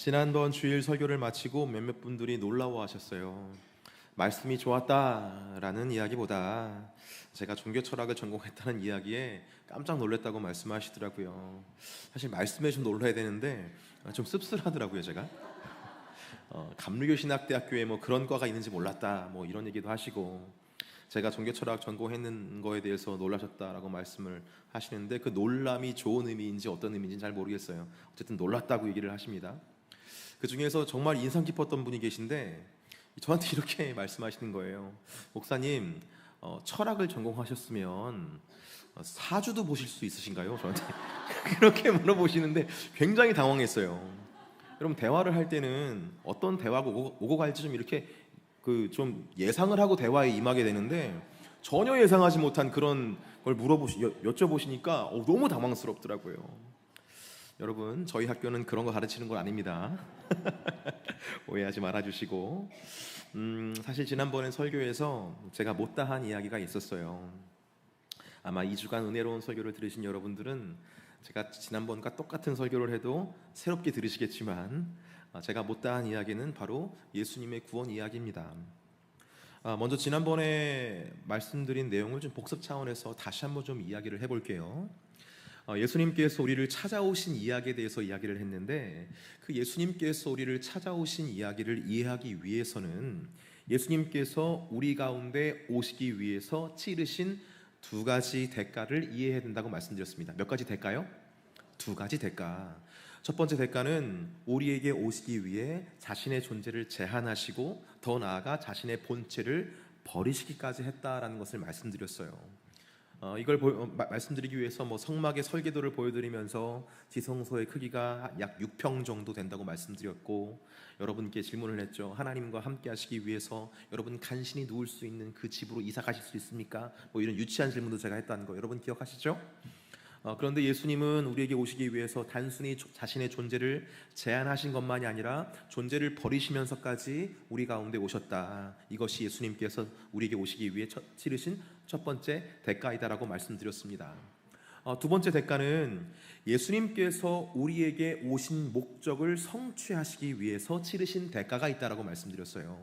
지난번 주일 설교를 마치고 몇몇 분들이 놀라워하셨어요. 말씀이 좋았다라는 이야기보다 제가 종교 철학을 전공했다는 이야기에 깜짝 놀랐다고 말씀하시더라고요. 사실 말씀에 좀 놀라야 되는데 좀 씁쓸하더라고요. 제가 감리교 신학대학교에 뭐 그런 과가 있는지 몰랐다 뭐 이런 얘기도 하시고, 제가 종교 철학 전공했는 거에 대해서 놀라셨다라고 말씀을 하시는데 그 놀람이 좋은 의미인지 어떤 의미인지 잘 모르겠어요. 어쨌든 놀랐다고 얘기를 하십니다. 그 중에서 정말 인상 깊었던 분이 계신데 저한테 이렇게 말씀하시는 거예요. 목사님, 철학을 전공하셨으면 사주도 보실 수 있으신가요? 저한테 그렇게 물어보시는데 굉장히 당황했어요. 여러분, 대화를 할 때는 어떤 대화가 오고 갈지 좀 이렇게 좀 예상을 하고 대화에 임하게 되는데 전혀 예상하지 못한 그런 걸 여쭤보시니까 너무 당황스럽더라고요. 여러분, 저희 학교는 그런 거 가르치는 건 아닙니다. 오해하지 말아주시고, 사실 지난번에 설교에서 제가 못다한 이야기가 있었어요. 아마 2주간 은혜로운 설교를 들으신 여러분들은 제가 지난번과 똑같은 설교를 해도 새롭게 들으시겠지만, 제가 못다한 이야기는 바로 예수님의 구원 이야기입니다. 먼저 지난번에 말씀드린 내용을 좀 복습 차원에서 다시 한번 좀 이야기를 해볼게요. 예수님께서 우리를 찾아오신 이야기에 대해서 이야기를 했는데, 그 예수님께서 우리를 찾아오신 이야기를 이해하기 위해서는 예수님께서 우리 가운데 오시기 위해서 치르신 두 가지 대가를 이해해야 된다고 말씀드렸습니다. 몇 가지 대가요? 두 가지 대가. 첫 번째 대가는 우리에게 오시기 위해 자신의 존재를 제한하시고 더 나아가 자신의 본체를 버리시기까지 했다라는 것을 말씀드렸어요. 이걸 말씀드리기 위해서 성막의 설계도를 보여드리면서 지성소의 크기가 약 6평 정도 된다고 말씀드렸고, 여러분께 질문을 했죠. 하나님과 함께 하시기 위해서 여러분 간신히 누울 수 있는 그 집으로 이사 가실 수 있습니까? 이런 유치한 질문도 제가 했다는 거 여러분 기억하시죠? 그런데 예수님은 우리에게 오시기 위해서 단순히 자신의 존재를 제한하신 것만이 아니라 존재를 버리시면서까지 우리 가운데 오셨다. 이것이 예수님께서 우리에게 오시기 위해 치르신 첫 번째 대가이다라고 말씀드렸습니다. 두 번째 대가는 예수님께서 우리에게 오신 목적을 성취하시기 위해서 치르신 대가가 있다라고 말씀드렸어요.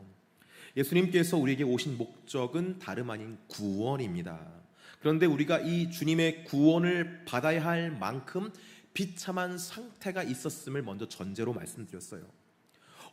예수님께서 우리에게 오신 목적은 다름 아닌 구원입니다. 그런데 우리가 이 주님의 구원을 받아야 할 만큼 비참한 상태가 있었음을 먼저 전제로 말씀드렸어요.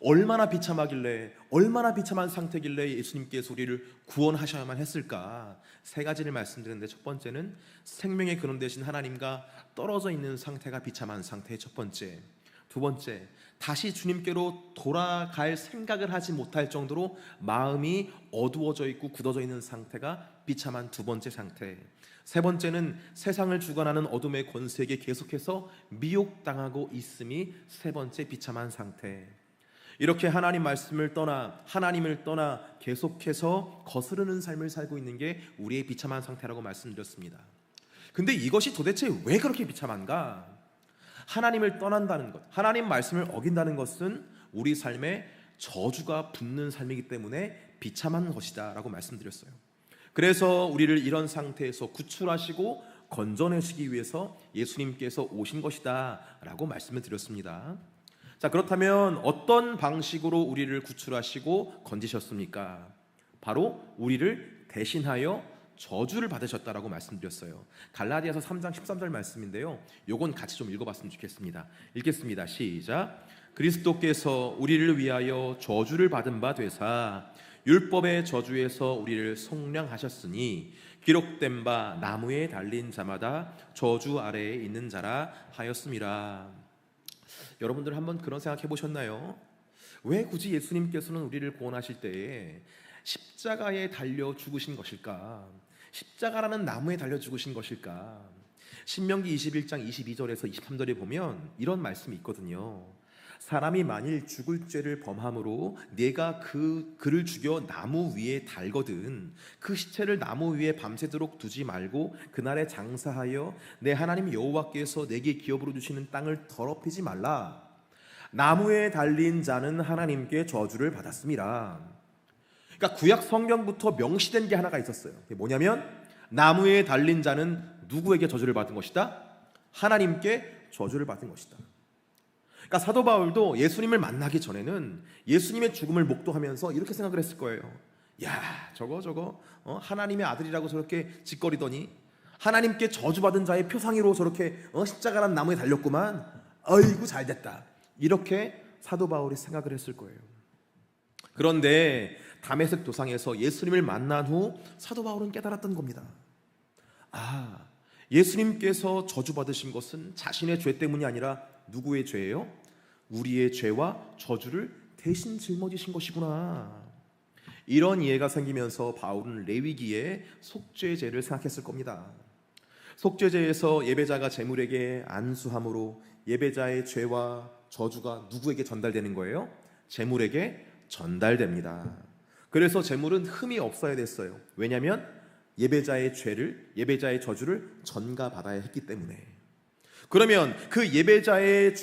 얼마나 비참한 상태길래 예수님께서 우리를 구원하셔야만 했을까? 세 가지를 말씀드렸는데, 첫 번째는 생명의 근원 되신 하나님과 떨어져 있는 상태가 비참한 상태의 첫 번째. 두 번째, 다시 주님께로 돌아갈 생각을 하지 못할 정도로 마음이 어두워져 있고 굳어져 있는 상태가 비참한 두 번째 상태. 세 번째는 세상을 주관하는 어둠의 권세에게 계속해서 미혹당하고 있음이 세 번째 비참한 상태. 이렇게 하나님을 떠나 계속해서 거스르는 삶을 살고 있는 게 우리의 비참한 상태라고 말씀드렸습니다. 근데 이것이 도대체 왜 그렇게 비참한가? 하나님을 떠난다는 것, 하나님 말씀을 어긴다는 것은 우리 삶에 저주가 붙는 삶이기 때문에 비참한 것이다 라고 말씀드렸어요. 그래서 우리를 이런 상태에서 구출하시고 건져내시기 위해서 예수님께서 오신 것이다 라고 말씀을 드렸습니다. 자, 그렇다면 어떤 방식으로 우리를 구출하시고 건지셨습니까? 바로 우리를 대신하여 저주를 받으셨다라고 말씀드렸어요. 갈라디아서 3장 13절 말씀인데요, 요건 같이 좀 읽어봤으면 좋겠습니다. 읽겠습니다. 시작. 그리스도께서 우리를 위하여 저주를 받은 바 되사 율법의 저주에서 우리를 속량하셨으니 기록된 바 나무에 달린 자마다 저주 아래에 있는 자라 하였음이라. 여러분들 한번 그런 생각 해보셨나요? 왜 굳이 예수님께서는 우리를 구원하실 때에 십자가에 달려 죽으신 것일까? 십자가라는 나무에 달려 죽으신 것일까? 신명기 21장 22절에서 23절에 보면 이런 말씀이 있거든요. 사람이 만일 죽을 죄를 범함으로 네가 그를 죽여 나무 위에 달거든 그 시체를 나무 위에 밤새도록 두지 말고 그날에 장사하여 내 하나님 여호와께서 내게 기업으로 주시는 땅을 더럽히지 말라. 나무에 달린 자는 하나님께 저주를 받았습니다. 그러니까 구약 성경부터 명시된 게 하나가 있었어요. 그게 뭐냐면 나무에 달린 자는 누구에게 저주를 받은 것이다? 하나님께 저주를 받은 것이다. 그러니까 사도 바울도 예수님을 만나기 전에는 예수님의 죽음을 목도하면서 이렇게 생각을 했을 거예요. 야, 저거 하나님의 아들이라고 저렇게 짓거리더니 하나님께 저주받은 자의 표상으로 저렇게 십자가란 나무에 달렸구만. 아이고 잘됐다. 이렇게 사도 바울이 생각을 했을 거예요. 그런데 다메섹 도상에서 예수님을 만난 후 사도 바울은 깨달았던 겁니다. 예수님께서 저주받으신 것은 자신의 죄 때문이 아니라 누구의 죄예요? 우리의 죄와 저주를 대신 짊어지신 것이구나. 이런 이해가 생기면서 바울은 레위기의 속죄제를 생각했을 겁니다. 속죄제에서 예배자가 제물에게 안수함으로 예배자의 죄와 저주가 누구에게 전달되는 거예요? 제물에게 전달됩니다. 그래서 제물은 흠이 없어야 됐어요. 왜냐하면 예배자의 저주를 전가받아야 했기 때문에. 그러면 그 예배자의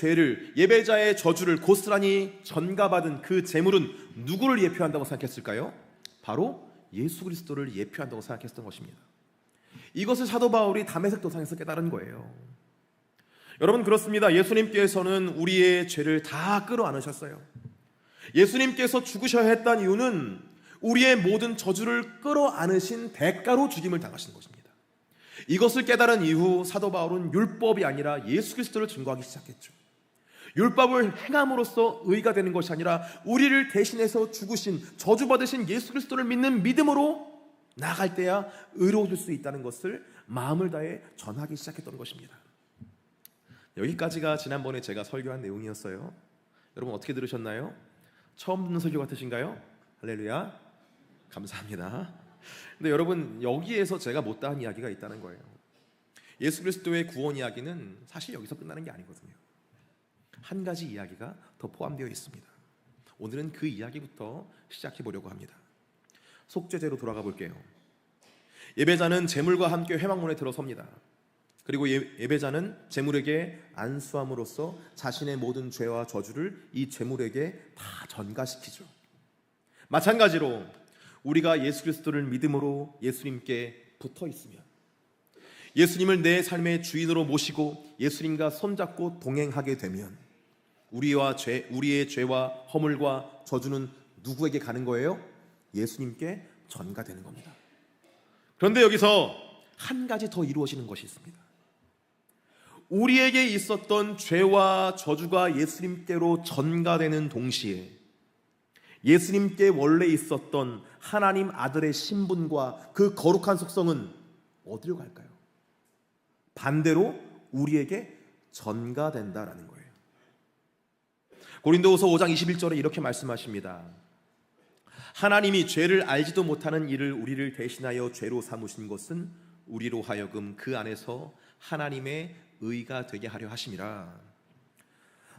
저주를 고스란히 전가받은 그 제물은 누구를 예표한다고 생각했을까요? 바로 예수 그리스도를 예표한다고 생각했던 것입니다. 이것을 사도 바울이 다메섹 도상에서 깨달은 거예요. 여러분, 그렇습니다. 예수님께서는 우리의 죄를 다 끌어안으셨어요. 예수님께서 죽으셔야 했던 이유는 우리의 모든 저주를 끌어안으신 대가로 죽임을 당하신 것입니다. 이것을 깨달은 이후 사도 바울은 율법이 아니라 예수 그리스도를 증거하기 시작했죠. 율법을 행함으로써 의가 되는 것이 아니라 우리를 대신해서 죽으신 저주받으신 예수 그리스도를 믿는 믿음으로 나아갈 때야 의로워질 수 있다는 것을 마음을 다해 전하기 시작했던 것입니다. 여기까지가 지난번에 제가 설교한 내용이었어요. 여러분 어떻게 들으셨나요? 처음 듣는 설교 같으신가요? 할렐루야, 감사합니다. 근데 여러분, 여기에서 제가 못다한 이야기가 있다는 거예요. 예수 그리스도의 구원 이야기는 사실 여기서 끝나는 게 아니거든요. 한 가지 이야기가 더 포함되어 있습니다. 오늘은 그 이야기부터 시작해 보려고 합니다. 속죄제로 돌아가 볼게요. 예배자는 제물과 함께 회막문에 들어섭니다. 그리고 예배자는 제물에게 안수함으로써 자신의 모든 죄와 저주를 이 제물에게 다 전가시키죠. 마찬가지로 우리가 예수 그리스도를 믿음으로 예수님께 붙어 있으면, 예수님을 내 삶의 주인으로 모시고 예수님과 손잡고 동행하게 되면 우리의 죄와 허물과 저주는 누구에게 가는 거예요? 예수님께 전가되는 겁니다. 그런데 여기서 한 가지 더 이루어지는 것이 있습니다. 우리에게 있었던 죄와 저주가 예수님께로 전가되는 동시에 예수님께 원래 있었던 하나님 아들의 신분과 그 거룩한 속성은 어디로 갈까요? 반대로 우리에게 전가된다라는 거예요. 고린도후서 5장 21절에 이렇게 말씀하십니다. 하나님이 죄를 알지도 못하는 이를 우리를 대신하여 죄로 삼으신 것은 우리로 하여금 그 안에서 하나님의 의가 되게 하려 하심이라.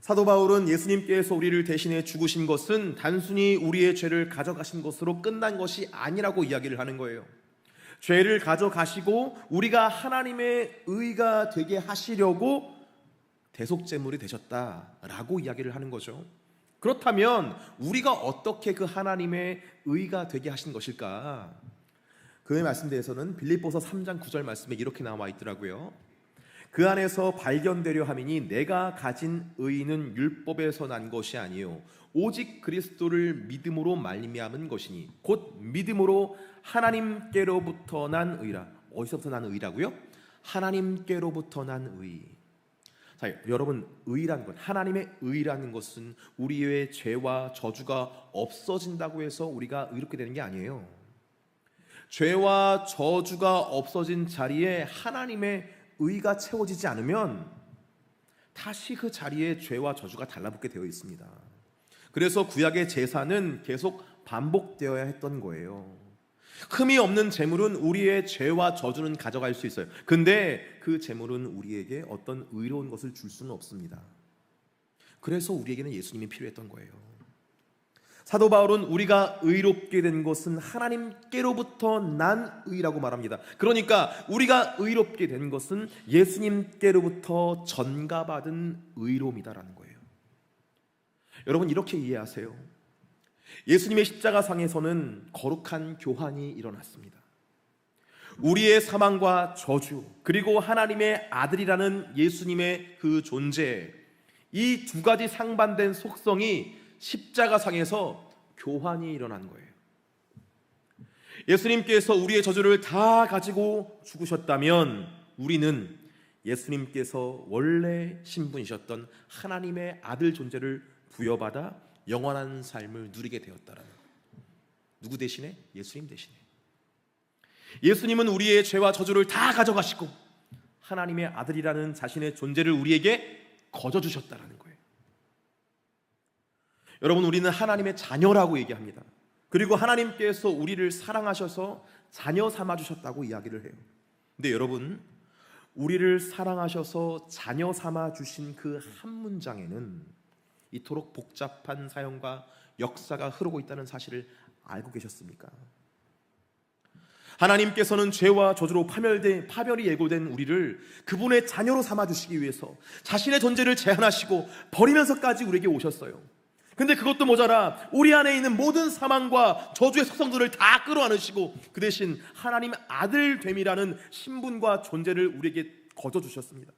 사도 바울은 예수님께서 우리를 대신해 죽으신 것은 단순히 우리의 죄를 가져가신 것으로 끝난 것이 아니라고 이야기를 하는 거예요. 죄를 가져가시고 우리가 하나님의 의가 되게 하시려고 대속제물이 되셨다라고 이야기를 하는 거죠. 그렇다면 우리가 어떻게 그 하나님의 의가 되게 하신 것일까? 그의 말씀대에서는 빌립보서 3장 9절 말씀에 이렇게 나와 있더라고요. 그 안에서 발견되려 함이니 내가 가진 의는 율법에서 난 것이 아니요 오직 그리스도를 믿음으로 말미암은 것이니 곧 믿음으로 하나님께로부터 난 의라. 어디서부터 난 의라고요? 하나님께로부터 난 의. 자, 여러분, 의라는 것, 하나님의 의라는 것은 우리의 죄와 저주가 없어진다고 해서 우리가 의롭게 되는 게 아니에요. 죄와 저주가 없어진 자리에 하나님의 의가 채워지지 않으면 다시 그 자리에 죄와 저주가 달라붙게 되어 있습니다. 그래서 구약의 제사는 계속 반복되어야 했던 거예요. 흠이 없는 제물은 우리의 죄와 저주는 가져갈 수 있어요. 근데 그 제물은 우리에게 어떤 의로운 것을 줄 수는 없습니다. 그래서 우리에게는 예수님이 필요했던 거예요. 사도 바울은 우리가 의롭게 된 것은 하나님께로부터 난 의라고 말합니다. 그러니까 우리가 의롭게 된 것은 예수님께로부터 전가받은 의로움이다라는 거예요. 여러분, 이렇게 이해하세요. 예수님의 십자가상에서는 거룩한 교환이 일어났습니다. 우리의 사망과 저주, 그리고 하나님의 아들이라는 예수님의 그 존재, 이 두 가지 상반된 속성이 십자가상에서 교환이 일어난 거예요. 예수님께서 우리의 저주를 다 가지고 죽으셨다면 우리는 예수님께서 원래 신분이셨던 하나님의 아들 존재를 부여받아 영원한 삶을 누리게 되었다라는 거예요. 누구 대신에? 예수님 대신에. 예수님은 우리의 죄와 저주를 다 가져가시고 하나님의 아들이라는 자신의 존재를 우리에게 거저주셨다라는 거예요. 여러분, 우리는 하나님의 자녀라고 얘기합니다. 그리고 하나님께서 우리를 사랑하셔서 자녀 삼아주셨다고 이야기를 해요. 근데 여러분, 우리를 사랑하셔서 자녀 삼아주신 그 한 문장에는 이토록 복잡한 사연과 역사가 흐르고 있다는 사실을 알고 계셨습니까? 하나님께서는 죄와 저주로 파멸이 예고된 우리를 그분의 자녀로 삼아주시기 위해서 자신의 존재를 제한하시고 버리면서까지 우리에게 오셨어요. 근데 그것도 모자라 우리 안에 있는 모든 사망과 저주의 속성들을 다 끌어안으시고 그 대신 하나님 아들 됨이라는 신분과 존재를 우리에게 거저주셨습니다.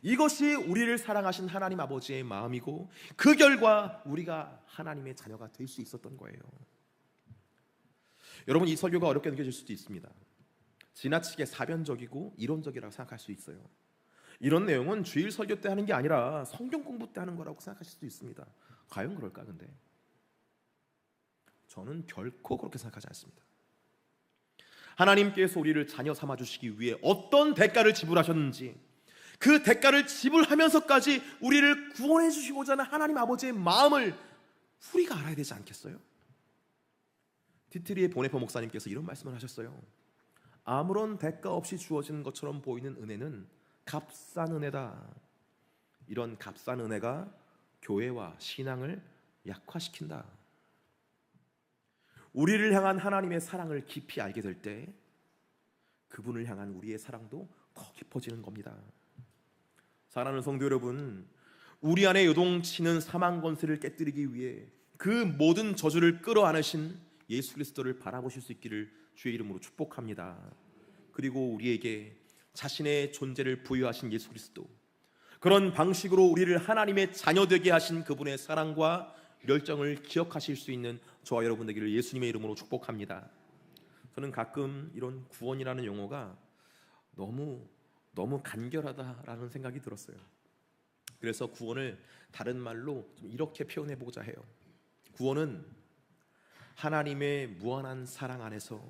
이것이 우리를 사랑하신 하나님 아버지의 마음이고 그 결과 우리가 하나님의 자녀가 될 수 있었던 거예요. 여러분, 이 설교가 어렵게 느껴질 수도 있습니다. 지나치게 사변적이고 이론적이라고 생각할 수 있어요. 이런 내용은 주일 설교 때 하는 게 아니라 성경 공부 때 하는 거라고 생각하실 수도 있습니다. 과연 그럴까? 근데 저는 결코 그렇게 생각하지 않습니다. 하나님께서 우리를 자녀 삼아주시기 위해 어떤 대가를 지불하셨는지 그 대가를 지불하면서까지 우리를 구원해 주시고자 하는 하나님 아버지의 마음을 우리가 알아야 되지 않겠어요? 디트리의 보네퍼 목사님께서 이런 말씀을 하셨어요. 아무런 대가 없이 주어지는 것처럼 보이는 은혜는 값싼 은혜다. 이런 값싼 은혜가 교회와 신앙을 약화시킨다. 우리를 향한 하나님의 사랑을 깊이 알게 될 때 그분을 향한 우리의 사랑도 더 깊어지는 겁니다. 사랑하는 성도 여러분, 우리 안에 요동치는 사망 권세를 깨뜨리기 위해 그 모든 저주를 끌어안으신 예수 그리스도를 바라보실 수 있기를 주의 이름으로 축복합니다. 그리고 우리에게 자신의 존재를 부여하신 예수 그리스도, 그런 방식으로 우리를 하나님의 자녀 되게 하신 그분의 사랑과 열정을 기억하실 수 있는 저와 여러분 되기를 예수님의 이름으로 축복합니다. 저는 가끔 이런 구원이라는 용어가 너무 간결하다라는 생각이 들었어요. 그래서 구원을 다른 말로 좀 이렇게 표현해 보고자 해요. 구원은 하나님의 무한한 사랑 안에서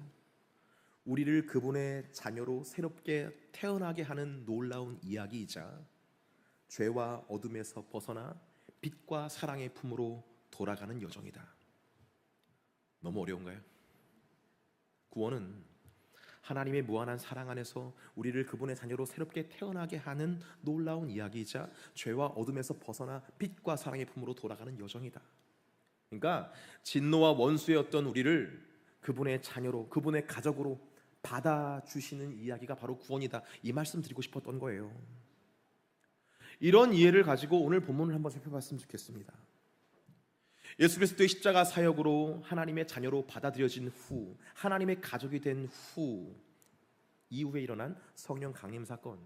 우리를 그분의 자녀로 새롭게 태어나게 하는 놀라운 이야기이자 죄와 어둠에서 벗어나 빛과 사랑의 품으로 돌아가는 여정이다. 너무 어려운가요? 구원은 하나님의 무한한 사랑 안에서 우리를 그분의 자녀로 새롭게 태어나게 하는 놀라운 이야기이자 죄와 어둠에서 벗어나 빛과 사랑의 품으로 돌아가는 여정이다. 그러니까 진노와 원수였던 우리를 그분의 자녀로, 그분의 가족으로 받아주시는 이야기가 바로 구원이다. 이 말씀 드리고 싶었던 거예요. 이런 이해를 가지고 오늘 본문을 한번 살펴봤으면 좋겠습니다. 예수 그리스도의 십자가 사역으로 하나님의 자녀로 받아들여진 후, 하나님의 가족이 된 후 이후에 일어난 성령 강림 사건,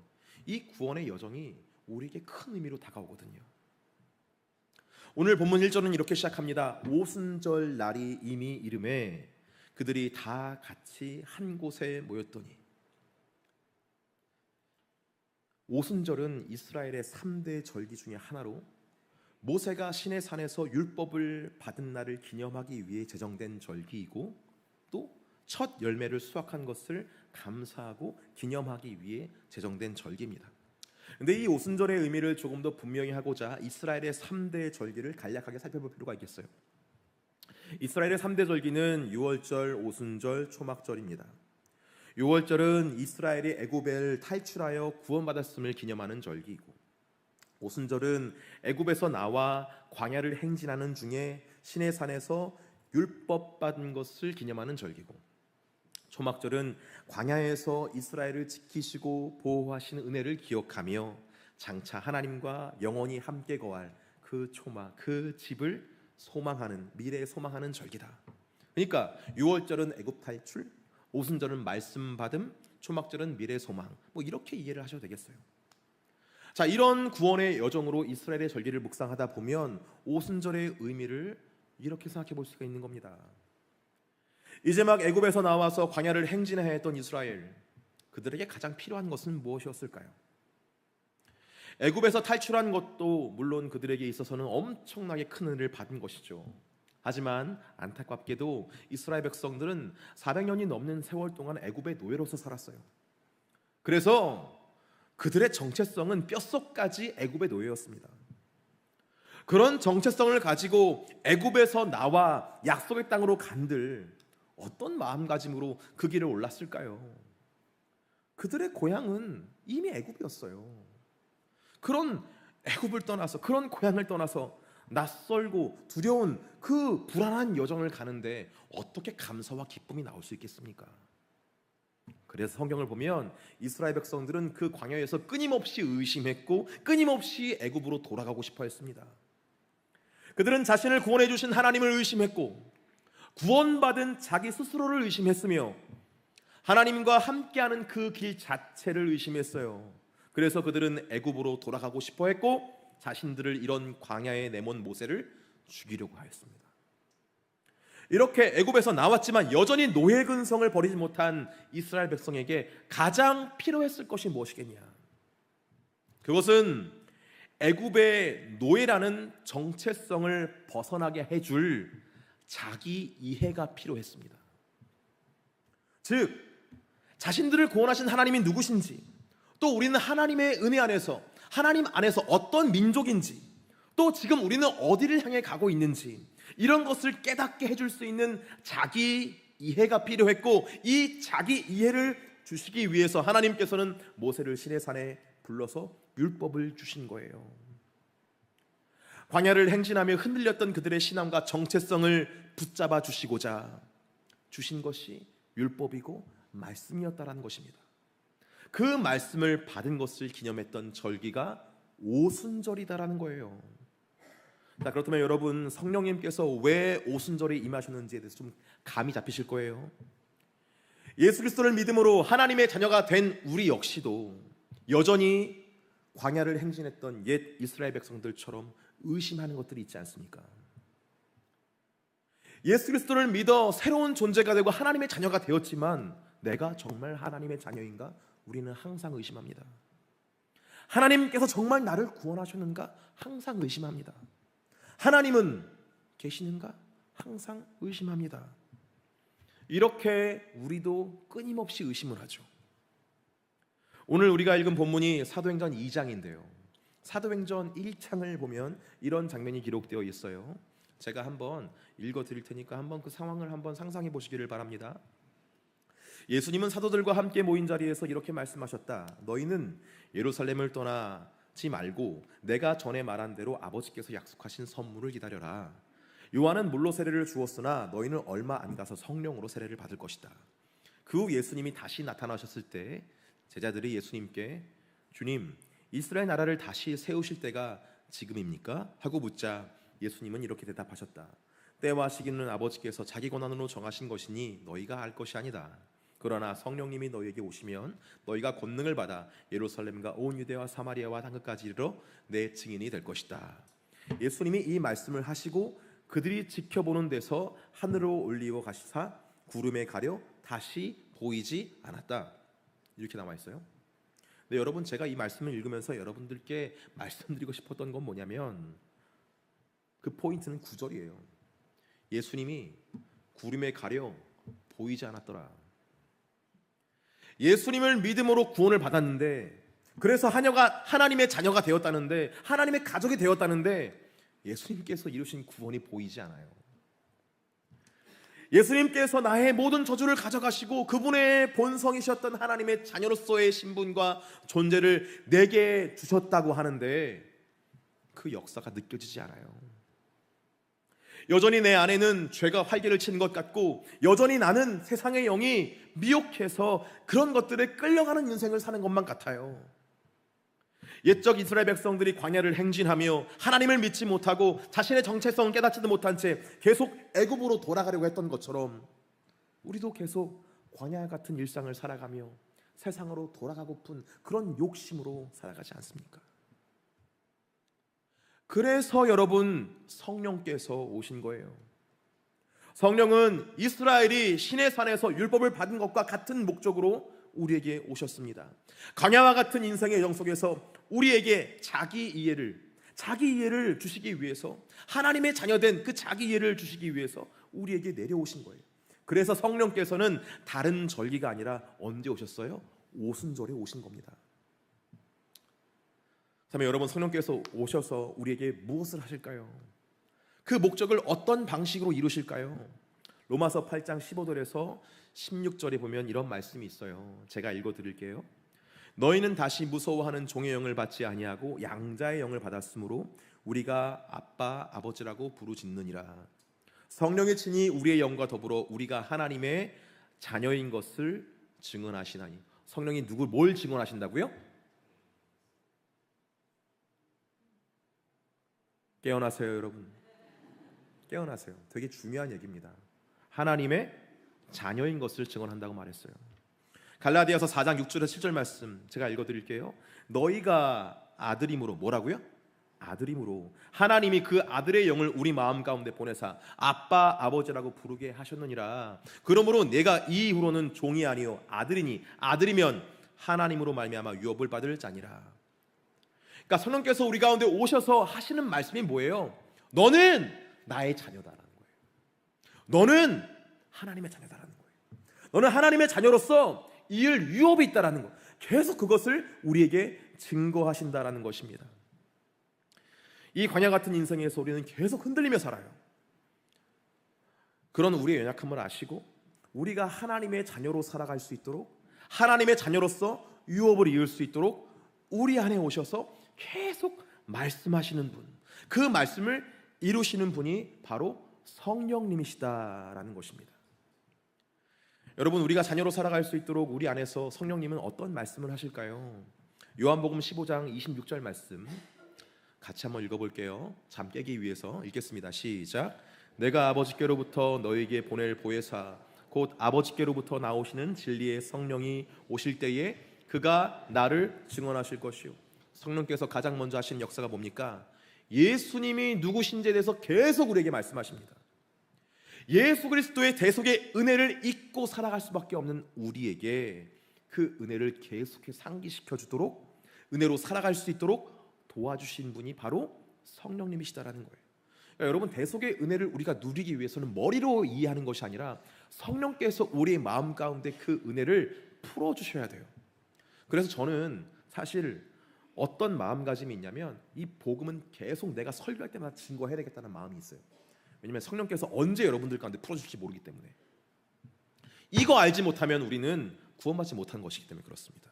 이 구원의 여정이 우리에게 큰 의미로 다가오거든요. 오늘 본문 1절은 이렇게 시작합니다. 오순절 날이 이미 이름에 그들이 다 같이 한 곳에 모였더니. 오순절은 이스라엘의 3대 절기 중에 하나로 모세가 시내산에서 율법을 받은 날을 기념하기 위해 제정된 절기이고 또 첫 열매를 수확한 것을 감사하고 기념하기 위해 제정된 절기입니다. 그런데 이 오순절의 의미를 조금 더 분명히 하고자 이스라엘의 3대 절기를 간략하게 살펴볼 필요가 있겠어요. 이스라엘의 3대 절기는 유월절, 오순절, 초막절입니다. 유월절은 이스라엘이 애굽을 탈출하여 구원받았음을 기념하는 절기이고, 오순절은 애굽에서 나와 광야를 행진하는 중에 시내산에서 율법 받은 것을 기념하는 절기고, 초막절은 광야에서 이스라엘을 지키시고 보호하시는 은혜를 기억하며 장차 하나님과 영원히 함께 거할 그 초막, 그 집을 소망하는, 미래에 소망하는 절기다. 그러니까 유월절은 애굽 탈출, 오순절은 말씀 받음, 초막절은 미래 소망, 뭐 이렇게 이해를 하셔도 되겠어요. 자, 이런 구원의 여정으로 이스라엘의 절기를 묵상하다 보면 오순절의 의미를 이렇게 생각해 볼 수가 있는 겁니다. 이제 막 애굽에서 나와서 광야를 행진해야 했던 이스라엘, 그들에게 가장 필요한 것은 무엇이었을까요? 애굽에서 탈출한 것도 물론 그들에게 있어서는 엄청나게 큰 은혜를 받은 것이죠. 하지만 안타깝게도 이스라엘 백성들은 400년이 넘는 세월 동안 애굽의 노예로서 살았어요. 그래서 그들의 정체성은 뼛속까지 애굽의 노예였습니다. 그런 정체성을 가지고 애굽에서 나와 약속의 땅으로 간들 어떤 마음가짐으로 그 길을 올랐을까요? 그들의 고향은 이미 애굽이었어요. 그런 애굽을 떠나서, 그런 고향을 떠나서 낯설고 두려운 그 불안한 여정을 가는데 어떻게 감사와 기쁨이 나올 수 있겠습니까? 그래서 성경을 보면 이스라엘 백성들은 그 광야에서 끊임없이 의심했고 끊임없이 애굽으로 돌아가고 싶어 했습니다. 그들은 자신을 구원해 주신 하나님을 의심했고 구원받은 자기 스스로를 의심했으며 하나님과 함께하는 그 길 자체를 의심했어요. 그래서 그들은 애굽으로 돌아가고 싶어 했고 자신들을 이런 광야에 내몬 모세를 죽이려고 하였습니다. 이렇게 애굽에서 나왔지만 여전히 노예 근성을 버리지 못한 이스라엘 백성에게 가장 필요했을 것이 무엇이겠냐? 그것은 애굽의 노예라는 정체성을 벗어나게 해줄 자기 이해가 필요했습니다. 즉, 자신들을 구원하신 하나님이 누구신지, 또 우리는 하나님의 은혜 안에서, 하나님 안에서 어떤 민족인지, 또 지금 우리는 어디를 향해 가고 있는지, 이런 것을 깨닫게 해줄 수 있는 자기 이해가 필요했고, 이 자기 이해를 주시기 위해서 하나님께서는 모세를 시내산에 불러서 율법을 주신 거예요. 광야를 행진하며 흔들렸던 그들의 신앙과 정체성을 붙잡아 주시고자 주신 것이 율법이고 말씀이었다라는 것입니다. 그 말씀을 받은 것을 기념했던 절기가 오순절이다라는 거예요. 자, 그렇다면 여러분, 성령님께서 왜 오순절에 임하셨는지에 대해서 좀 감이 잡히실 거예요. 예수 그리스도를 믿음으로 하나님의 자녀가 된 우리 역시도 여전히 광야를 행진했던 옛 이스라엘 백성들처럼 의심하는 것들이 있지 않습니까? 예수 그리스도를 믿어 새로운 존재가 되고 하나님의 자녀가 되었지만 내가 정말 하나님의 자녀인가? 우리는 항상 의심합니다. 하나님께서 정말 나를 구원하셨는가? 항상 의심합니다. 하나님은 계시는가? 항상 의심합니다. 이렇게 우리도 끊임없이 의심을 하죠. 오늘 우리가 읽은 본문이 사도행전 2장인데요. 사도행전 1장을 보면 이런 장면이 기록되어 있어요. 제가 한번 읽어드릴 테니까 한번 그 상황을 한번 상상해 보시기를 바랍니다. 예수님은 사도들과 함께 모인 자리에서 이렇게 말씀하셨다. 너희는 예루살렘을 떠나지 말고 내가 전에 말한 대로 아버지께서 약속하신 선물을 기다려라. 요한은 물로 세례를 주었으나 너희는 얼마 안 가서 성령으로 세례를 받을 것이다. 그 후 예수님이 다시 나타나셨을 때 제자들이 예수님께 주님, 이스라엘 나라를 다시 세우실 때가 지금입니까? 하고 묻자 예수님은 이렇게 대답하셨다. 때와 시기는 아버지께서 자기 권한으로 정하신 것이니 너희가 알 것이 아니다. 그러나 성령님이 너희에게 오시면 너희가 권능을 받아 예루살렘과 온 유대와 사마리아와 땅끝까지 이르러 내 증인이 될 것이다. 예수님이 이 말씀을 하시고 그들이 지켜보는 데서 하늘로 올리고 가시사 구름에 가려 다시 보이지 않았다. 이렇게 나와 있어요. 근데 여러분, 제가 이 말씀을 읽으면서 여러분들께 말씀드리고 싶었던 건 뭐냐면 그 포인트는 9절이에요. 예수님이 구름에 가려 보이지 않았더라. 예수님을 믿음으로 구원을 받았는데, 그래서 하나님의 자녀가 되었다는데, 하나님의 가족이 되었다는데 예수님께서 이루신 구원이 보이지 않아요. 예수님께서 나의 모든 저주를 가져가시고 그분의 본성이셨던 하나님의 자녀로서의 신분과 존재를 내게 주셨다고 하는데 그 역사가 느껴지지 않아요. 여전히 내 안에는 죄가 활개를 치는 것 같고 여전히 나는 세상의 영이 미혹해서 그런 것들에 끌려가는 인생을 사는 것만 같아요. 옛적 이스라엘 백성들이 광야를 행진하며 하나님을 믿지 못하고 자신의 정체성을 깨닫지도 못한 채 계속 애굽으로 돌아가려고 했던 것처럼 우리도 계속 광야 같은 일상을 살아가며 세상으로 돌아가고픈 그런 욕심으로 살아가지 않습니까? 그래서 여러분, 성령께서 오신 거예요. 성령은 이스라엘이 시내 산에서 율법을 받은 것과 같은 목적으로 우리에게 오셨습니다. 강야와 같은 인생의 영 속에서 우리에게 자기 이해를 주시기 위해서, 하나님의 자녀된 그 자기 이해를 주시기 위해서 우리에게 내려오신 거예요. 그래서 성령께서는 다른 절기가 아니라 언제 오셨어요? 오순절에 오신 겁니다. 그다음에 여러분, 성령께서 오셔서 우리에게 무엇을 하실까요? 그 목적을 어떤 방식으로 이루실까요? 로마서 8장 15절에서 16절에 보면 이런 말씀이 있어요. 제가 읽어드릴게요. 너희는 다시 무서워하는 종의 영을 받지 아니하고 양자의 영을 받았으므로 우리가 아빠 아버지라고 부르짖느니라. 성령이 친히 우리의 영과 더불어 우리가 하나님의 자녀인 것을 증언하시나니. 성령이 뭘 증언하신다고요? 깨어나세요, 여러분. 깨어나세요. 되게 중요한 얘기입니다. 하나님의 자녀인 것을 증언한다고 말했어요. 갈라디아서 4장 6절에서 7절 말씀 제가 읽어드릴게요. 너희가 아들임으로, 뭐라고요? 아들임으로 하나님이 그 아들의 영을 우리 마음 가운데 보내사 아빠 아버지라고 부르게 하셨느니라. 그러므로 내가 이 이후로는 종이 아니요 아들이니 아들이면 하나님으로 말미암아 유업을 받을 자니라. 그러니까 성령께서 우리 가운데 오셔서 하시는 말씀이 뭐예요? 너는 나의 자녀다라는 거예요. 너는 하나님의 자녀다라는 거예요. 너는 하나님의 자녀로서 이을 유업이 있다라는 것, 계속 그것을 우리에게 증거하신다라는 것입니다. 이 광야 같은 인생에서 우리는 계속 흔들리며 살아요. 그런 우리의 연약함을 아시고 우리가 하나님의 자녀로 살아갈 수 있도록, 하나님의 자녀로서 유업을 이을 수 있도록 우리 안에 오셔서 계속 말씀하시는 분, 그 말씀을 이루시는 분이 바로 성령님이시다라는 것입니다. 여러분, 우리가 자녀로 살아갈 수 있도록 우리 안에서 성령님은 어떤 말씀을 하실까요? 요한복음 15장 26절 말씀 같이 한번 읽어볼게요. 잠 깨기 위해서 읽겠습니다. 시작. 내가 아버지께로부터 너에게 보낼 보혜사 곧 아버지께로부터 나오시는 진리의 성령이 오실 때에 그가 나를 증언하실 것이요. 성령께서 가장 먼저 하시는 역사가 뭡니까? 예수님이 누구신지에 대해서 계속 우리에게 말씀하십니다. 예수 그리스도의 대속의 은혜를 잊고 살아갈 수밖에 없는 우리에게 그 은혜를 계속해 상기시켜 주도록, 은혜로 살아갈 수 있도록 도와주신 분이 바로 성령님이시다라는 거예요. 그러니까 여러분, 대속의 은혜를 우리가 누리기 위해서는 머리로 이해하는 것이 아니라 성령께서 우리의 마음 가운데 그 은혜를 풀어주셔야 돼요. 그래서 저는 사실 어떤 마음가짐이 있냐면, 이 복음은 계속 내가 설교할 때마다 증거해야 되겠다는 마음이 있어요. 왜냐하면 성령께서 언제 여러분들 가운데 풀어주실지 모르기 때문에. 이거 알지 못하면 우리는 구원받지 못한 것이기 때문에 그렇습니다.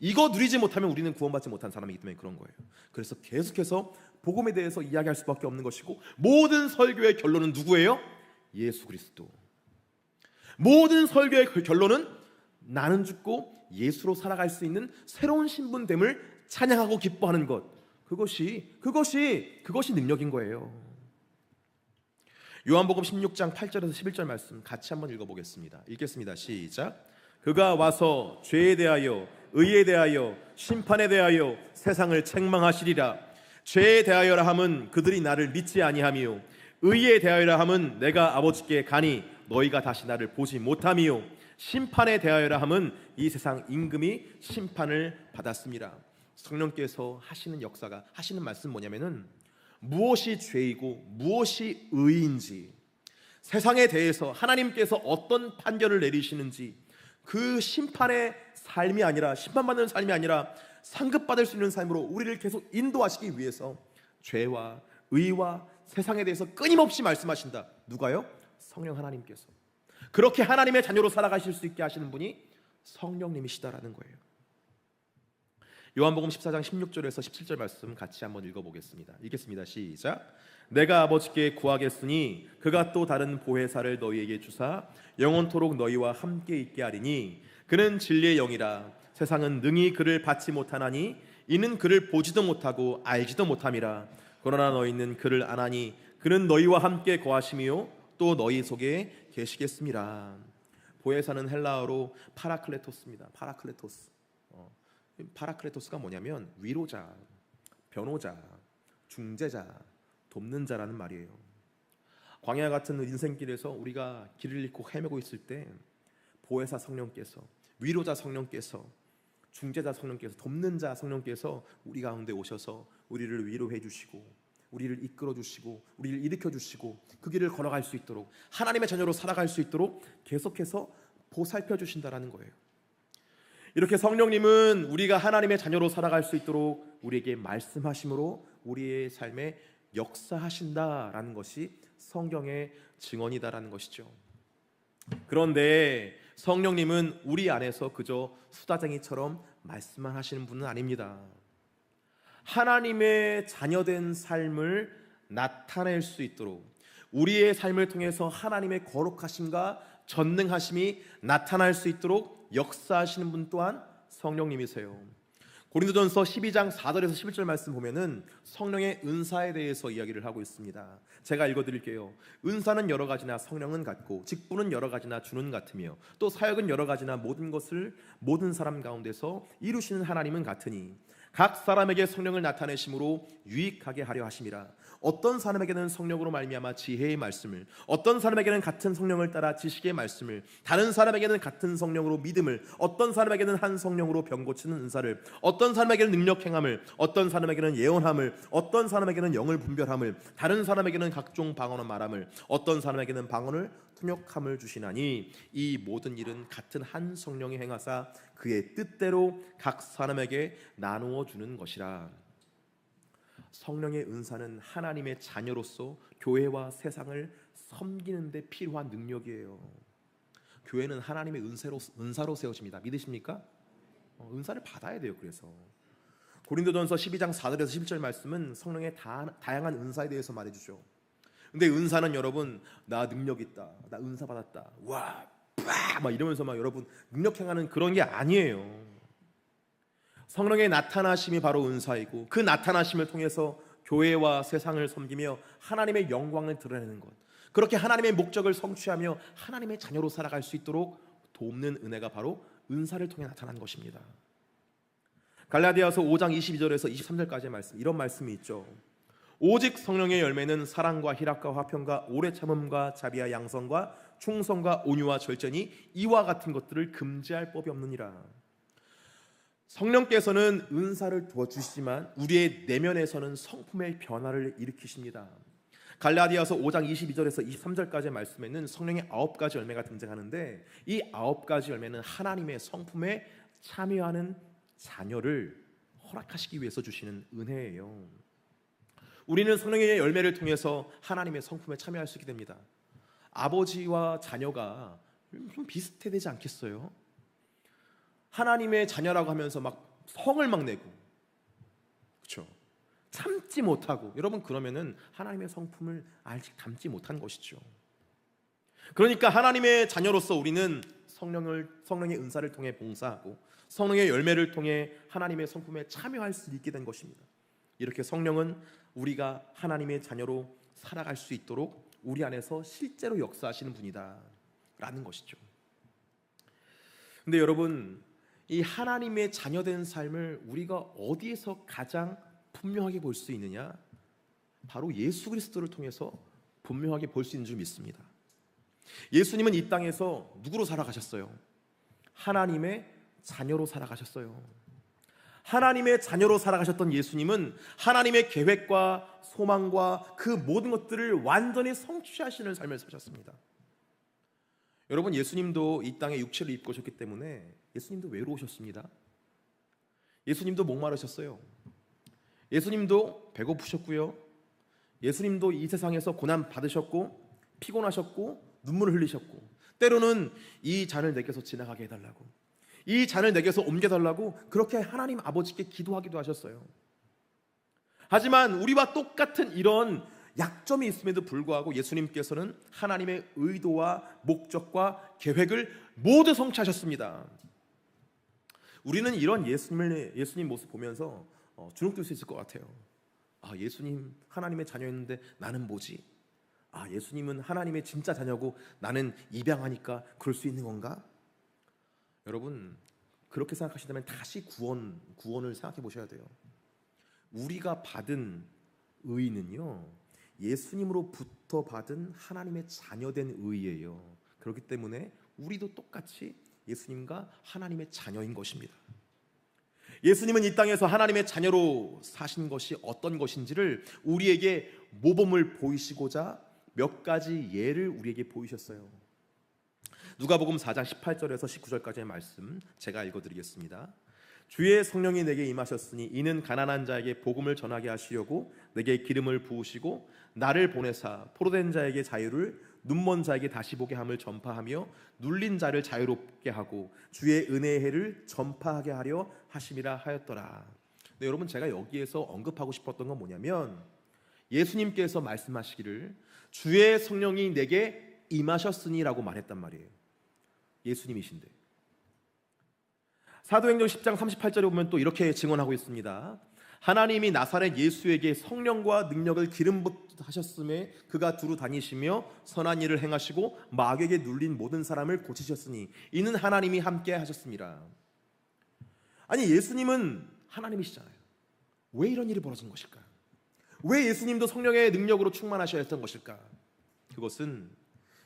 이거 누리지 못하면 우리는 구원받지 못한 사람이기 때문에 그런 거예요. 그래서 계속해서 복음에 대해서 이야기할 수밖에 없는 것이고, 모든 설교의 결론은 누구예요? 예수 그리스도. 모든 설교의 결론은 나는 죽고 예수로 살아갈 수 있는 새로운 신분됨을 찬양하고 기뻐하는 것, 그것이 능력인 거예요. 요한복음 16장 8절에서 11절 말씀 같이 한번 읽어보겠습니다. 읽겠습니다. 시작. 그가 와서 죄에 대하여 의에 대하여 심판에 대하여 세상을 책망하시리라. 죄에 대하여라 함은 그들이 나를 믿지 아니하미요, 의에 대하여라 함은 내가 아버지께 가니 너희가 다시 나를 보지 못함이요, 심판에 대하여라 함은 이 세상 임금이 심판을 받았습니다. 성령께서 하시는 역사가, 하시는 말씀 뭐냐면은, 무엇이 죄이고 무엇이 의인지, 세상에 대해서 하나님께서 어떤 판결을 내리시는지, 그 심판의 삶이 아니라, 심판받는 삶이 아니라 상급받을 수 있는 삶으로 우리를 계속 인도하시기 위해서 죄와 의와 세상에 대해서 끊임없이 말씀하신다. 누가요? 성령 하나님께서. 그렇게 하나님의 자녀로 살아가실 수 있게 하시는 분이 성령님이시다라는 거예요. 요한복음 14장 16절에서 17절 말씀 같이 한번 읽어보겠습니다. 읽겠습니다. 시작. 내가 아버지께 구하겠으니 그가 또 다른 보혜사를 너희에게 주사 영원토록 너희와 함께 있게 하리니 그는 진리의 영이라. 세상은 능히 그를 받지 못하나니 이는 그를 보지도 못하고 알지도 못함이라. 그러나 너희는 그를 아나니 그는 너희와 함께 거하심이요 또 너희 속에 계시겠습니다. 보혜사는 헬라어로 파라클레토스입니다. 파라클레토스. 파라클레토스가 뭐냐면 위로자, 변호자, 중재자, 돕는 자라는 말이에요. 광야 같은 인생길에서 우리가 길을 잃고 헤매고 있을 때 보혜사 성령께서, 위로자 성령께서, 중재자 성령께서, 돕는 자 성령께서 우리 가운데 오셔서 우리를 위로해 주시고, 우리를 이끌어 주시고, 우리를 일으켜 주시고, 그 길을 걸어갈 수 있도록, 하나님의 자녀로 살아갈 수 있도록 계속해서 보살펴 주신다라는 거예요. 이렇게 성령님은 우리가 하나님의 자녀로 살아갈 수 있도록 우리에게 말씀하심으로 우리의 삶에 역사하신다라는 것이 성경의 증언이다라는 것이죠. 그런데 성령님은 우리 안에서 그저 수다쟁이처럼 말씀만 하시는 분은 아닙니다. 하나님의 자녀된 삶을 나타낼 수 있도록, 우리의 삶을 통해서 하나님의 거룩하심과 전능하심이 나타날 수 있도록 역사하시는 분 또한 성령님이세요. 고린도전서 12장 4절에서 11절 말씀 보면은 성령의 은사에 대해서 이야기를 하고 있습니다. 제가 읽어드릴게요. 은사는 여러 가지나 성령은 같고, 직분은 여러 가지나 주는 같으며, 또 사역은 여러 가지나 모든 것을 모든 사람 가운데서 이루시는 하나님은 같으니 각 사람에게 성령을 나타내심으로 유익하게 하려 하심이라. 어떤 사람에게는 성령으로 말미암아 지혜의 말씀을, 어떤 사람에게는 같은 성령을 따라 지식의 말씀을, 다른 사람에게는 같은 성령으로 믿음을, 어떤 사람에게는 한 성령으로 병 고치는 은사를, 어떤 사람에게는 능력 행함을, 어떤 사람에게는 예언함을, 어떤 사람에게는 영을 분별함을, 다른 사람에게는 각종 방언을 말함을, 어떤 사람에게는 방언을 통역함을 주시나니 이 모든 일은 같은 한 성령이 행하사 그의 뜻대로 각 사람에게 나누어 주는 것이라. 성령의 은사는 하나님의 자녀로서 교회와 세상을 섬기는 데 필요한 능력이에요. 교회는 하나님의 은사로 세워집니다. 믿으십니까? 은사를 받아야 돼요. 그래서 고린도전서 12장 4절에서 11절 말씀은 성령의 다양한 은사에 대해서 말해주죠. 근데 은사는 여러분, 나 능력 있다, 나 은사 받았다, 와, 막 이러면서 막 여러분 능력 행하는 그런 게 아니에요. 성령의 나타나심이 바로 은사이고, 그 나타나심을 통해서 교회와 세상을 섬기며 하나님의 영광을 드러내는 것, 그렇게 하나님의 목적을 성취하며 하나님의 자녀로 살아갈 수 있도록 돕는 은혜가 바로 은사를 통해 나타난 것입니다. 갈라디아서 5장 22절에서 23절까지의 말씀, 이런 말씀이 있죠. 오직 성령의 열매는 사랑과 희락과 화평과 오래 참음과 자비와 양선과 충성과 온유와 절제니 이와 같은 것들을 금지할 법이 없느니라. 성령께서는 은사를 주시지만 우리의 내면에서는 성품의 변화를 일으키십니다. 갈라디아서 5장 22절에서 23절까지의 말씀에는 성령의 9가지 열매가 등장하는데, 이 9가지 열매는 하나님의 성품에 참여하는 자녀를 허락하시기 위해서 주시는 은혜예요. 우리는 성령의 열매를 통해서 하나님의 성품에 참여할 수 있게 됩니다. 아버지와 자녀가 좀 비슷해 되지 않겠어요? 하나님의 자녀라고 하면서 막 성을 막 내고, 그렇죠? 참지 못하고, 여러분 그러면은 하나님의 성품을 아직 담지 못한 것이죠. 그러니까 하나님의 자녀로서 우리는 성령의 은사를 통해 봉사하고 성령의 열매를 통해 하나님의 성품에 참여할 수 있게 된 것입니다. 이렇게 성령은 우리가 하나님의 자녀로 살아갈 수 있도록 우리 안에서 실제로 역사하시는 분이다 라는 것이죠. 근데 여러분, 이 하나님의 자녀된 삶을 우리가 어디에서 가장 분명하게 볼 수 있느냐? 바로 예수 그리스도를 통해서 분명하게 볼 수 있는 줄 믿습니다. 예수님은 이 땅에서 누구로 살아가셨어요? 하나님의 자녀로 살아가셨어요. 하나님의 자녀로 살아가셨던 예수님은 하나님의 계획과 소망과 그 모든 것들을 완전히 성취하시는 삶을 사셨습니다. 여러분, 예수님도 이 땅에 육체를 입고 오셨기 때문에 예수님도 외로우셨습니다. 예수님도 목마르셨어요. 예수님도 배고프셨고요. 예수님도 이 세상에서 고난 받으셨고 피곤하셨고 눈물을 흘리셨고, 때로는 이 잔을 내게서 지나가게 해달라고, 이 잔을 내게서 옮겨달라고 그렇게 하나님 아버지께 기도하기도 하셨어요. 하지만 우리와 똑같은 이런 약점이 있음에도 불구하고 예수님께서는 하나님의 의도와 목적과 계획을 모두 성취하셨습니다. 우리는 이런 예수님 모습 보면서 주눅들 수 있을 것 같아요. 아, 예수님 하나님의 자녀였는데 나는 뭐지? 아, 예수님은 하나님의 진짜 자녀고 나는 입양하니까 그럴 수 있는 건가? 여러분, 그렇게 생각하신다면 다시 구원을 생각해 보셔야 돼요. 우리가 받은 의인은요, 예수님으로부터 받은 하나님의 자녀된 의예요. 그렇기 때문에 우리도 똑같이 예수님과 하나님의 자녀인 것입니다. 예수님은 이 땅에서 하나님의 자녀로 사신 것이 어떤 것인지를 우리에게 모범을 보이시고자 몇 가지 예를 우리에게 보이셨어요. 누가복음 4장 18절에서 19절까지의 말씀 제가 읽어드리겠습니다. 주의 성령이 내게 임하셨으니 이는 가난한 자에게 복음을 전하게 하시려고 내게 기름을 부으시고 나를 보내사 포로된 자에게 자유를, 눈먼 자에게 다시 보게 함을 전파하며 눌린 자를 자유롭게 하고 주의 은혜의 해를 전파하게 하려 하심이라 하였더라. 네, 여러분, 제가 여기에서 언급하고 싶었던 건 뭐냐면, 예수님께서 말씀하시기를 주의 성령이 내게 임하셨으니라고 말했단 말이에요. 예수님이신데. 사도행전 10장 38절에 보면 또 이렇게 증언하고 있습니다. 하나님이 나사렛 예수에게 성령과 능력을 기름 붓하셨음에 그가 두루 다니시며 선한 일을 행하시고 마귀에게 눌린 모든 사람을 고치셨으니 이는 하나님이 함께 하셨습니다. 아니, 예수님은 하나님이시잖아요. 왜 이런 일이 벌어진 것일까? 왜 예수님도 성령의 능력으로 충만하셔야 했던 것일까? 그것은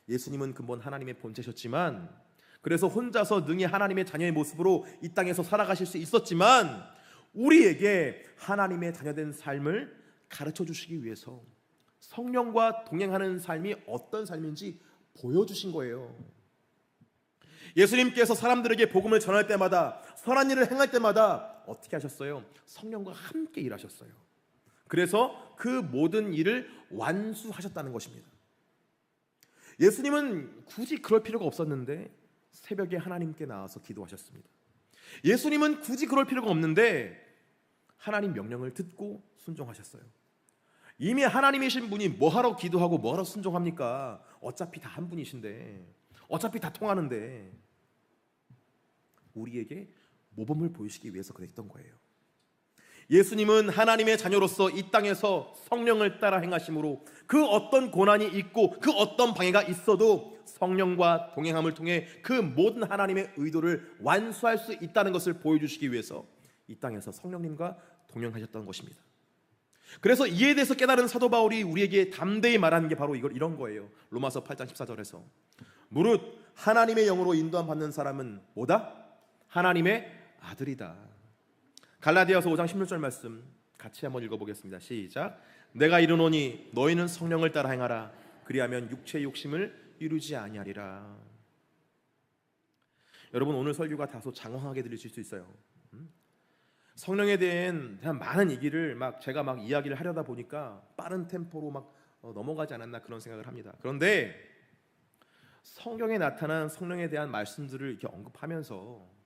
예수님은 근본 하나님의 본체셨지만, 그래서 혼자서 능히 하나님의 자녀의 모습으로 이 땅에서 살아가실 수 있었지만, 우리에게 하나님의 자녀된 삶을 가르쳐 주시기 위해서 성령과 동행하는 삶이 어떤 삶인지 보여주신 거예요. 예수님께서 사람들에게 복음을 전할 때마다, 선한 일을 행할 때마다 어떻게 하셨어요? 성령과 함께 일하셨어요. 그래서 그 모든 일을 완수하셨다는 것입니다. 예수님은 굳이 그럴 필요가 없었는데 새벽에 하나님께 나와서 기도하셨습니다. 예수님은 굳이 그럴 필요가 없는데 하나님 명령을 듣고 순종하셨어요. 이미 하나님이신 분이 뭐하러 기도하고 뭐하러 순종합니까? 어차피 다 한 분이신데, 어차피 다 통하는데. 우리에게 모범을 보이시기 위해서 그랬던 거예요. 예수님은 하나님의 자녀로서 이 땅에서 성령을 따라 행하심으로 그 어떤 고난이 있고 그 어떤 방해가 있어도 성령과 동행함을 통해 그 모든 하나님의 의도를 완수할 수 있다는 것을 보여주시기 위해서 이 땅에서 성령님과 동행하셨던 것입니다. 그래서 이에 대해서 깨달은 사도 바울이 우리에게 담대히 말하는 게 바로 이런 거예요. 로마서 8장 14절에서 무릇 하나님의 영으로 인도함 받는 사람은 뭐다? 하나님의 아들이다. 갈라디아서 5장 16절 말씀 같이 한번 읽어보겠습니다. 시작. 내가 이르노니 너희는 성령을 따라 행하라. 그리하면 육체의 욕심을 이루지 아니하리라. 여러분, 오늘 설교가 다소 장황하게 들리실 수 있어요. 성령에 대한 많은 얘기를 제가 이야기를 하려다 보니까 빠른 템포로 넘어가지 않았나 그런 생각을 합니다. 그런데 성경에 나타난 성령에 대한 말씀들을 이렇게 언급하면서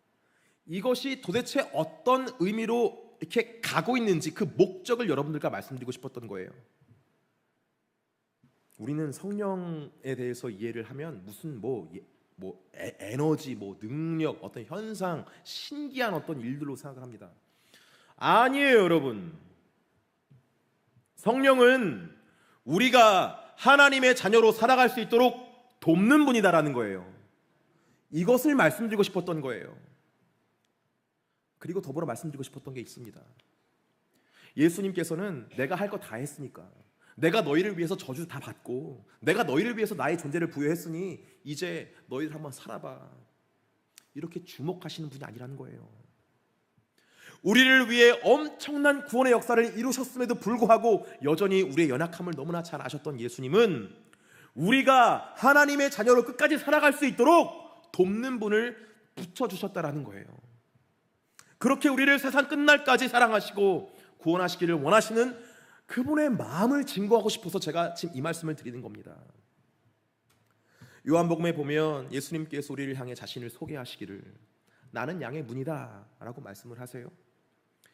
이것이 도대체 어떤 의미로 이렇게 가고 있는지 그 목적을 여러분들과 말씀드리고 싶었던 거예요. 우리는 성령에 대해서 이해를 하면 무슨 에너지, 능력, 어떤 현상, 신기한 어떤 일들로 생각을 합니다. 아니에요, 여러분. 성령은 우리가 하나님의 자녀로 살아갈 수 있도록 돕는 분이다라는 거예요. 이것을 말씀드리고 싶었던 거예요. 그리고 더불어 말씀드리고 싶었던 게 있습니다. 예수님께서는 내가 할 거 다 했으니까, 내가 너희를 위해서 저주 다 받고 내가 너희를 위해서 나의 존재를 부여했으니 이제 너희들 한번 살아봐, 이렇게 주목하시는 분이 아니라는 거예요. 우리를 위해 엄청난 구원의 역사를 이루셨음에도 불구하고 여전히 우리의 연약함을 너무나 잘 아셨던 예수님은 우리가 하나님의 자녀로 끝까지 살아갈 수 있도록 돕는 분을 붙여주셨다라는 거예요. 그렇게 우리를 세상 끝날까지 사랑하시고 구원하시기를 원하시는 그분의 마음을 증거하고 싶어서 제가 지금 이 말씀을 드리는 겁니다. 요한복음에 보면 예수님께서 우리를 향해 자신을 소개하시기를 나는 양의 문이다 라고 말씀을 하세요.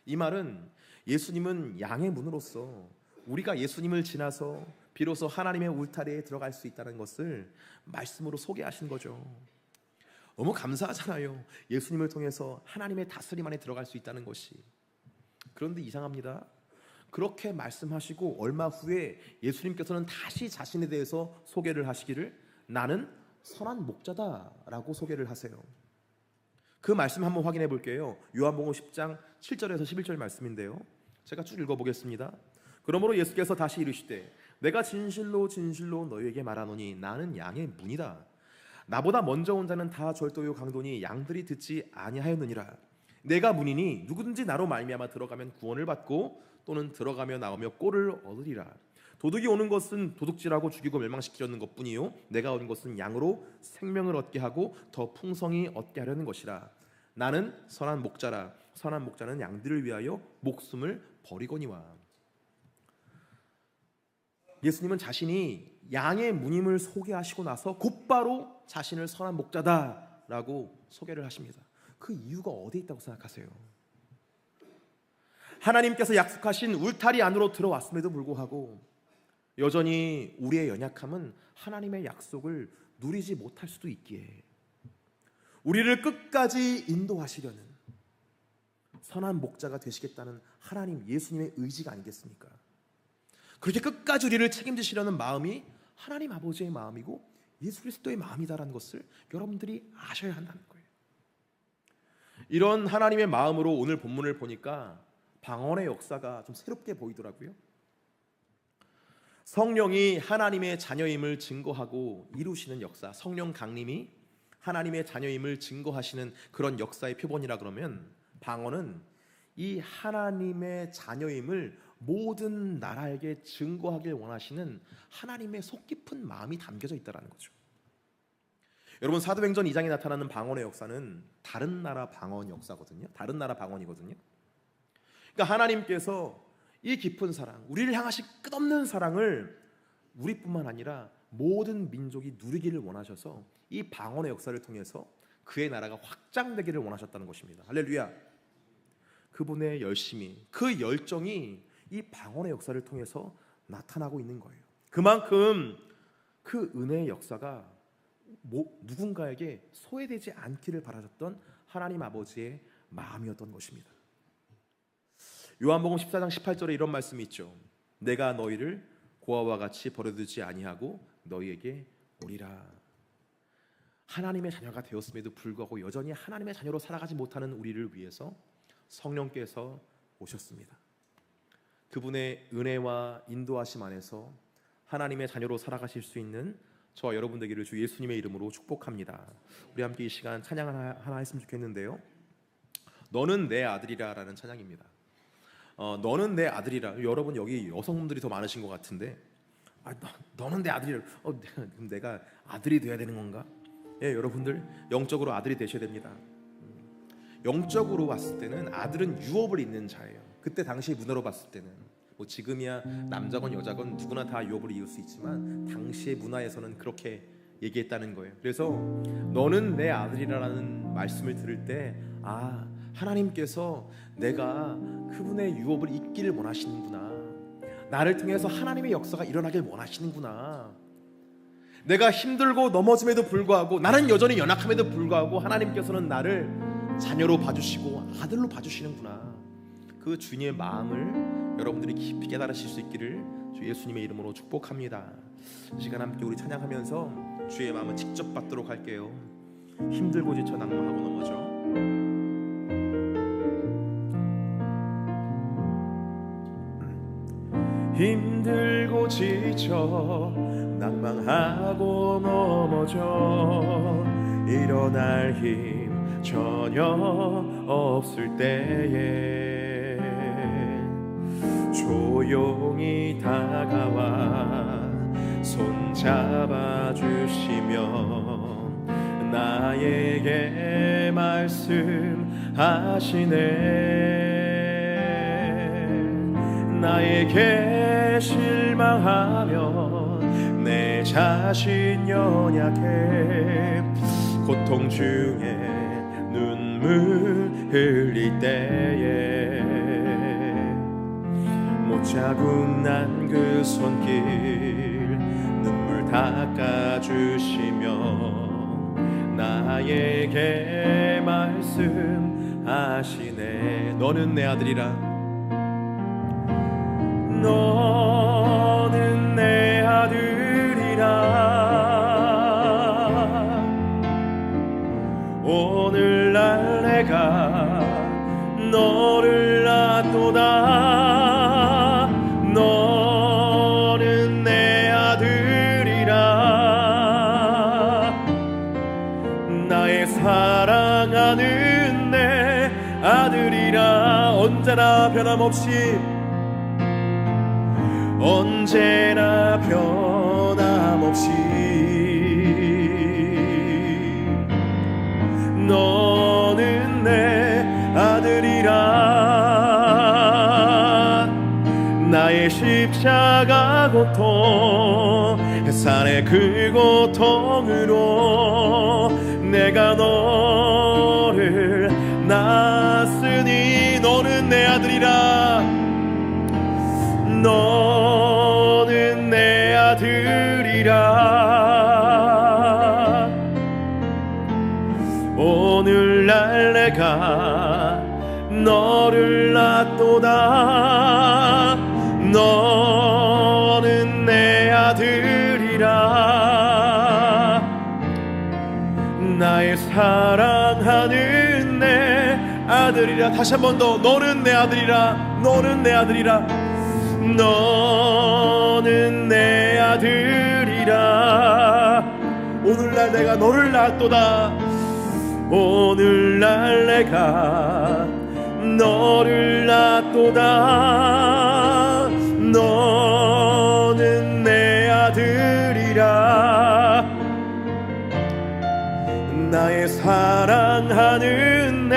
이 말은 예수님은 양의 문으로서 우리가 예수님을 지나서 비로소 하나님의 울타리에 들어갈 수 있다는 것을 말씀으로 소개하신 거죠. 너무 감사하잖아요. 예수님을 통해서 하나님의 다스림 안에 들어갈 수 있다는 것이. 그런데 이상합니다. 그렇게 말씀하시고 얼마 후에 예수님께서는 다시 자신에 대해서 소개를 하시기를 나는 선한 목자다라고 소개를 하세요. 그 말씀 한번 확인해 볼게요. 요한복음 10장 7절에서 11절 말씀인데요. 제가 쭉 읽어보겠습니다. 그러므로 예수께서 다시 이르시되 내가 진실로 진실로 너희에게 말하노니 나는 양의 문이다. 나보다 먼저 온 자는 다 절도요 강도니 양들이 듣지 아니하였느니라. 내가 문이니 누구든지 나로 말미암아 들어가면 구원을 받고 또는 들어가며 나오며 꼴을 얻으리라. 도둑이 오는 것은 도둑질하고 죽이고 멸망시키려는 것뿐이요 내가 온 것은 양으로 생명을 얻게 하고 더 풍성히 얻게 하려는 것이라. 나는 선한 목자라. 선한 목자는 양들을 위하여 목숨을 버리거니와. 예수님은 자신이 양의 문임을 소개하시고 나서 곧바로 자신을 선한 목자다라고 소개를 하십니다. 그 이유가 어디에 있다고 생각하세요? 하나님께서 약속하신 울타리 안으로 들어왔음에도 불구하고 여전히 우리의 연약함은 하나님의 약속을 누리지 못할 수도 있기에 우리를 끝까지 인도하시려는 선한 목자가 되시겠다는 하나님 예수님의 의지가 아니겠습니까? 그렇게 끝까지 우리를 책임지시려는 마음이 하나님 아버지의 마음이고 예수 그리스도의 마음이다라는 것을 여러분들이 아셔야 한다는 거예요. 이런 하나님의 마음으로 오늘 본문을 보니까 방언의 역사가 좀 새롭게 보이더라고요. 성령이 하나님의 자녀임을 증거하고 이루시는 역사, 성령 강림이 하나님의 자녀임을 증거하시는 그런 역사의 표본이라 그러면 방언은 이 하나님의 자녀임을 모든 나라에게 증거하길 원하시는 하나님의 속 깊은 마음이 담겨져 있다는 거죠. 여러분, 사도행전 2장에 나타나는 방언의 역사는 다른 나라 방언 역사거든요. 다른 나라 방언이거든요. 그러니까 하나님께서 이 깊은 사랑, 우리를 향하신 끝없는 사랑을 우리뿐만 아니라 모든 민족이 누리기를 원하셔서 이 방언의 역사를 통해서 그의 나라가 확장되기를 원하셨다는 것입니다. 할렐루야. 그분의 열심이, 그 열정이 이 방언의 역사를 통해서 나타나고 있는 거예요. 그만큼 그 은혜의 역사가 누군가에게 소외되지 않기를 바라셨던 하나님 아버지의 마음이었던 것입니다. 요한복음 14장 18절에 이런 말씀이 있죠. 내가 너희를 고아와 같이 버려두지 아니하고 너희에게 오리라. 하나님의 자녀가 되었음에도 불구하고 여전히 하나님의 자녀로 살아가지 못하는 우리를 위해서 성령께서 오셨습니다. 그분의 은혜와 인도하심 안에서 하나님의 자녀로 살아가실 수 있는 저와 여러분 되기를 주 예수님의 이름으로 축복합니다. 우리 함께 이 시간 찬양 하나 했으면 좋겠는데요. 너는 내 아들이라 라는 찬양입니다. 너는 내 아들이라. 여러분 여기 여성분들이 더 많으신 것 같은데 너는 내 아들이라. 그럼 내가 아들이 돼야 되는 건가? 예, 여러분들 영적으로 아들이 되셔야 됩니다. 영적으로 봤을 때는 아들은 유업을 잇는 자예요. 그때 당시 문화로 봤을 때는 뭐 지금이야 남자건 여자건 누구나 다 유업을 이을 수 있지만 당시의 문화에서는 그렇게 얘기했다는 거예요. 그래서 너는 내 아들이라는 말씀을 들을 때 하나님께서 내가 그분의 유업을 잇기를 원하시는구나. 나를 통해서 하나님의 역사가 일어나길 원하시는구나. 내가 힘들고 넘어짐에도 불구하고 나는 여전히 연약함에도 불구하고 하나님께서는 나를 자녀로 봐주시고 아들로 봐주시는구나. 그 주님의 마음을 여러분들이 깊이 깨달으실 수 있기를 주 예수님의 이름으로 축복합니다. 이 시간 함께 우리 찬양하면서 주의 마음을 직접 받도록 할게요. 힘들고 지쳐 낙망하고 넘어져. 힘들고 지쳐 낭망하고 넘어져 일어날 힘 전혀 없을 때에 조용히 다가와 손 잡아주시며 나에게 말씀하시네. 나에게 실망하면 내 자신 연약해 고통 중에 눈물 흘릴 때에 못자국 난 그 손길 눈물 닦아주시며 나에게 말씀하시네. 너는 내 아들이라. 너는 내 아들이라. 오늘날 내가 너를 낳도다. 너 사랑하는 내 아들이라. 언제나 변함없이, 언제나 변함없이 너는 내 아들이라. 나의 십자가 고통, 산의 그 고통으로 내가 너를 낳았으니 너는 내 아들이라. 너는 내 아들이라. 오늘날 내가 너를 낳았도다. 너는 내 아들이라. 나의 사랑하는 내 아들이라. 다시 한 번 더, 너는 내 아들이라. 너는 내 아들이라. 너는 내 아들이라. 오늘날 내가 너를 낳았도다. 오늘날 내가 너를 낳았도다. 너는 내 아들이라. 나의 사랑하는 내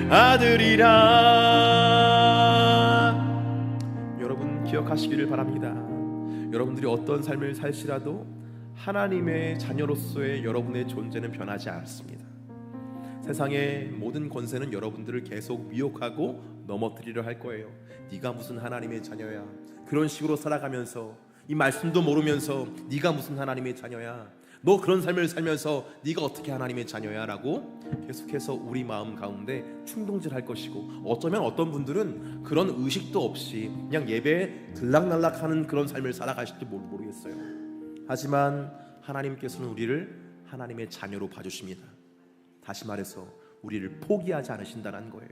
아들이라. 여러분 기억하시기를 바랍니다. 여러분들이 어떤 삶을 살시라도 하나님의 자녀로서의 여러분의 존재는 변하지 않습니다. 세상의 모든 권세는 여러분들을 계속 미혹하고 넘어뜨리려 할 거예요. 네가 무슨 하나님의 자녀야, 그런 식으로 살아가면서 이 말씀도 모르면서 네가 무슨 하나님의 자녀야, 너 그런 삶을 살면서 네가 어떻게 하나님의 자녀야 라고 계속해서 우리 마음 가운데 충동질할 것이고, 어쩌면 어떤 분들은 그런 의식도 없이 그냥 예배에 들락날락하는 그런 삶을 살아가실지 모르겠어요. 하지만 하나님께서는 우리를 하나님의 자녀로 봐주십니다. 다시 말해서 우리를 포기하지 않으신다는 거예요.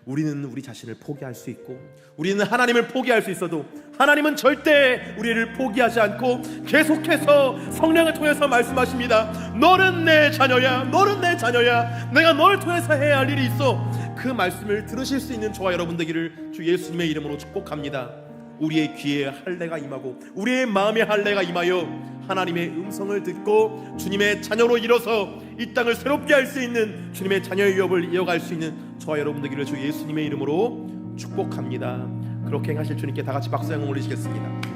우리는 우리 자신을 포기할 수 있고, 우리는 하나님을 포기할 수 있어도 하나님은 절대 우리를 포기하지 않고 계속해서 성령을 통해서 말씀하십니다. 너는 내 자녀야, 너는 내 자녀야, 내가 너를 통해서 해야 할 일이 있어. 그 말씀을 들으실 수 있는 저와 여러분 되기를 주 예수님의 이름으로 축복합니다. 우리의 귀에 할례가 임하고 우리의 마음에 할례가 임하여 하나님의 음성을 듣고 주님의 자녀로 일어서 이 땅을 새롭게 할 수 있는 주님의 자녀의 유업을 이어갈 수 있는 저와 여러분 되기를 주 예수님의 이름으로 축복합니다. 그렇게 행하실 주님께 다 같이 박수 한번 올리시겠습니다.